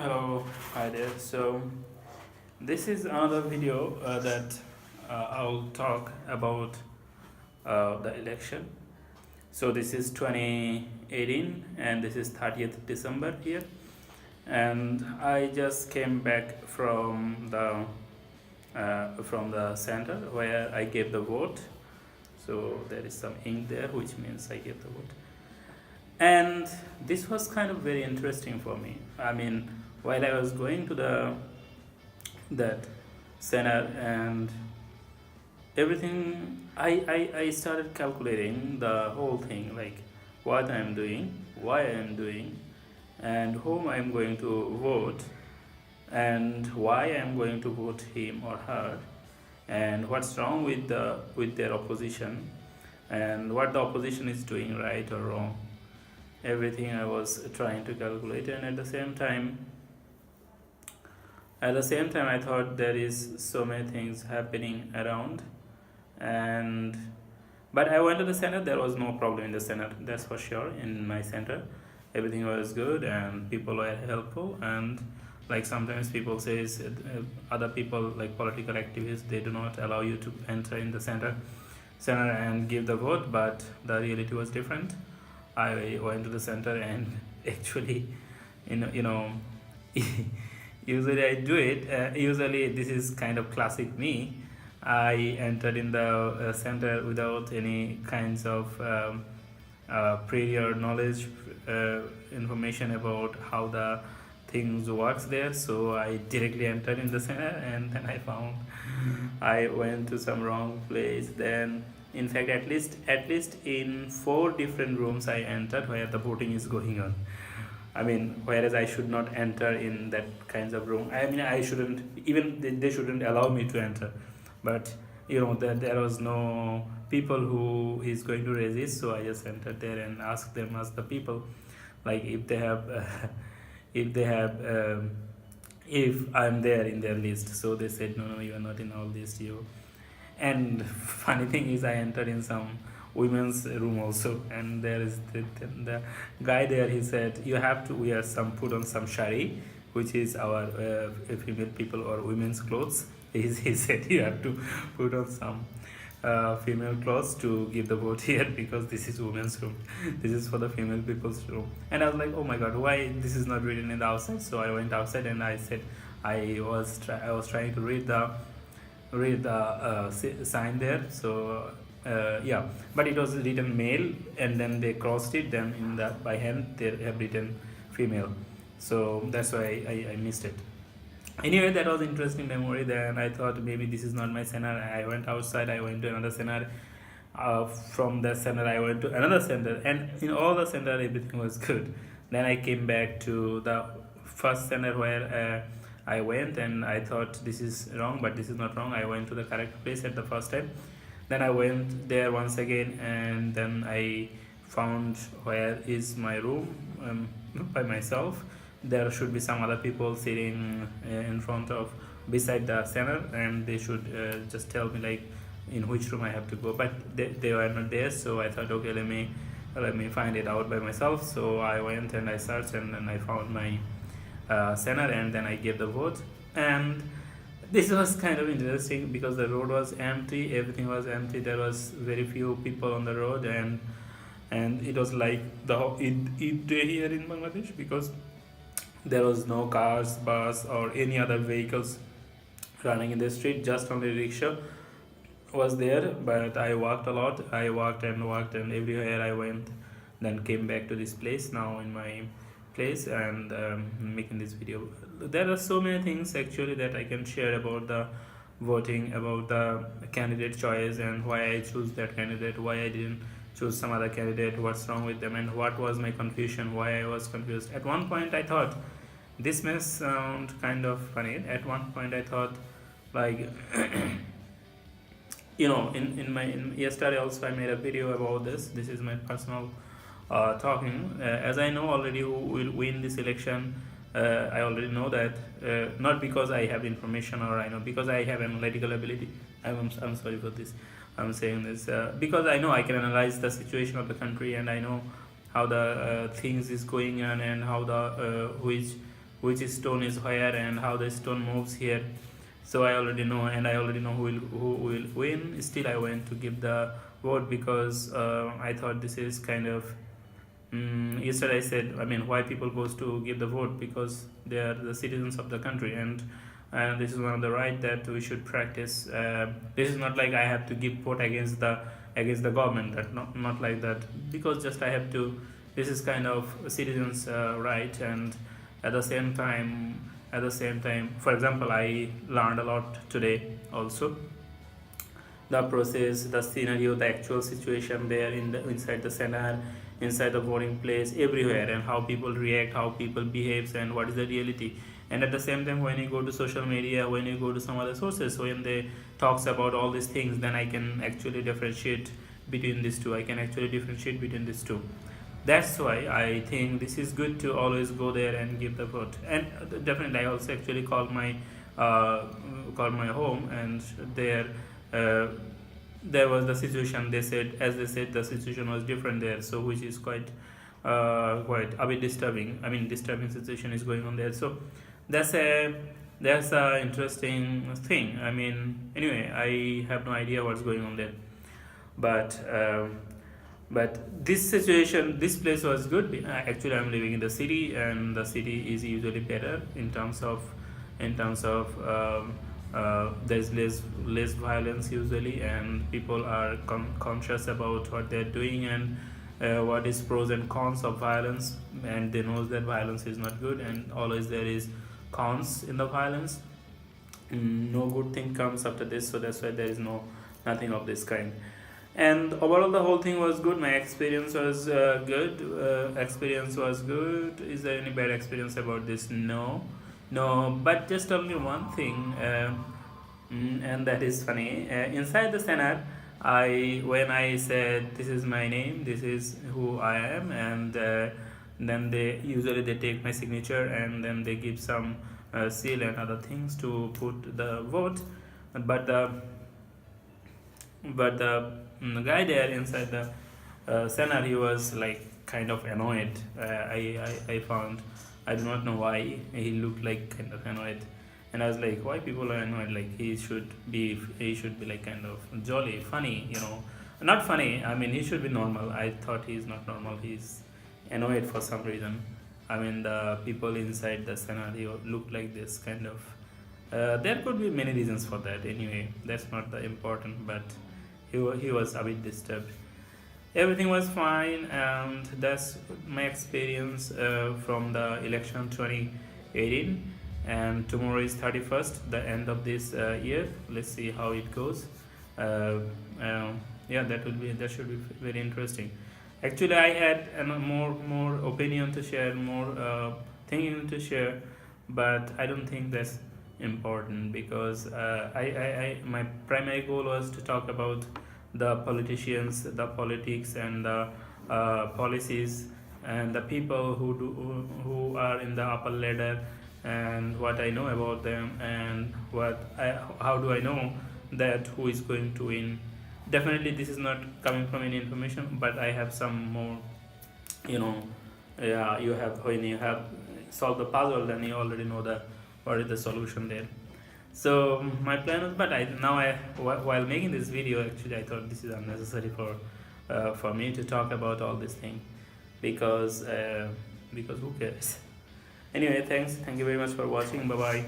Hello, hi there. So, this is another video that I'll talk about the election. So, this is 2018 and this is 30th December here. And I just came back from the center where I gave the vote. So, there is some ink there, which means I gave the vote. And this was kind of very interesting for me. I mean, while I was going to the that center and everything, I started calculating the whole thing, like what I'm doing, why I'm doing, and whom I'm going to vote, and why I'm going to vote him or her, and what's wrong with their opposition, and what the opposition is doing right or wrong. Everything I was trying to calculate, and at the same time I thought there is so many things happening around. And but I went to the center, there was no problem in the center, that's for sure. In my center everything was good and people were helpful. And like sometimes people says other people like political activists, they do not allow you to enter in the center and give the vote, but the reality was different. I went to the center and actually, you know, usually I do it. Usually this is kind of classic me. I entered in the center without any kinds of prior knowledge, information about how the things works there. So I directly entered in the center, and then I found I went to some wrong place. Then, in fact, at least in four different rooms I entered where the voting is going on. I mean, whereas I should not enter in that kinds of room. I mean, I shouldn't even they shouldn't allow me to enter. But there was no people who is going to resist, so I just entered there and asked the people, like if they have if they have if I'm there in their list. So they said, no, you are not in our list. And funny thing is, I entered in some women's room also, and there is the guy there. He said you have to wear put on some shari, which is our female people or women's clothes. He said you have to put on some female clothes to give the vote here, because this is women's room. This is for the female people's room. And I was like, oh my god, why this is not written in the outside? So I went outside and I said I was trying to read the sign there. So yeah, but it was written male, and then they crossed it. Then in the by hand they have written female. So that's why I missed it. Anyway, that was interesting memory. Then I thought maybe this is not my center. I went outside, I went to another center. From the center I went to another center, and in all the center everything was good. Then I came back to the first center where I went, and I thought this is wrong, but this is not wrong. I went to the correct place at the first time. Then I went there once again, and then I found where is my room, by myself. There should be some other people sitting in front of beside the center, and they should just tell me like in which room I have to go. But they were not there, so I thought, okay, let me find it out by myself. So I went and I searched, and then I found my center, and then I gave the vote. And this was kind of interesting because the road was empty, everything was empty. There was very few people on the road, and it was like the Eid day here in Bangladesh, because there was no cars, bus, or any other vehicles running in the street. Just only rickshaw was there. But I walked a lot. I walked and walked, and everywhere I went. Then came back to this place, now in my place, and making this video. There are so many things actually that I can share about the voting, about the candidate choice, and why I choose that candidate, why I didn't choose some other candidate, what's wrong with them, and what was my confusion, why I was confused. At one point I thought, this may sound kind of funny, at one point I thought, like, in yesterday also I made a video about this is my personal talking. As I know already who will win this election. I already know that, not because I have information, or I know because I have analytical ability. I'm sorry for this. I'm saying this because I know I can analyze the situation of the country, and I know how the things is going on, and how the which stone is where and how the stone moves here. So I already know, and I already know who will win. Still, I went to give the vote because I thought this is kind of. Yesterday I said, I mean, why people goes to give the vote, because they are the citizens of the country, and this is one of the right that we should practice. This is not like I have to give vote against the government. That not like that, because just I have to. This is kind of a citizens' right, and at the same time, for example, I learned a lot today also. The process, the scenario, the actual situation there inside the center, inside the voting place, everywhere, and how people react, how people behaves, and what is the reality. And at the same time, when you go to social media, when you go to some other sources, when they talks about all these things, then I can actually differentiate between these two. That's why I think this is good to always go there and give the vote. And definitely I also actually called my home, and uh, there was the situation. They said, the situation was different there, so which is quite a bit disturbing. I mean, disturbing situation is going on there. So that's a interesting thing. I mean, anyway, I have no idea what's going on there, but this situation, this place was good. Actually, I'm living in the city, and the city is usually better in terms of there's less violence usually, and people are conscious about what they're doing, and what is pros and cons of violence, and they know that violence is not good, and always there is cons in the violence. No good thing comes after this, so that's why there is nothing of this kind. And overall the whole thing was good. My experience was good. Is there any bad experience about this? No, but just only one thing, and that is funny. Inside the Senate, when I said this is my name, this is who I am, and then they take my signature, and then they give some seal and other things to put the vote. But the guy there inside the Senate, he was like kind of annoyed. I found, I do not know why he looked like kind of annoyed, and I was like, why people are annoyed? Like he should be like kind of jolly, funny, not funny. I mean, he should be normal. I thought he's not normal. He's annoyed for some reason. I mean, the people inside the scenario look like this kind of. There could be many reasons for that. Anyway, that's not the important, but he was a bit disturbed. Everything was fine, and that's my experience from the election 2018. And tomorrow is 31st, the end of this year. Let's see how it goes. Yeah, that should be very interesting. Actually, I had more opinion to share, more thinking to share, but I don't think that's important, because my primary goal was to talk about the politicians, the politics, and the policies, and the people who are in the upper ladder, and what I know about them, and how do I know that who is going to win. Definitely this is not coming from any information, but I have some more, yeah, when you have solved the puzzle, then you already know what is the solution there. So my plan was, but while making this video, actually I thought this is unnecessary for me to talk about all this thing, because who cares. Anyway, thank you very much for watching. Bye bye.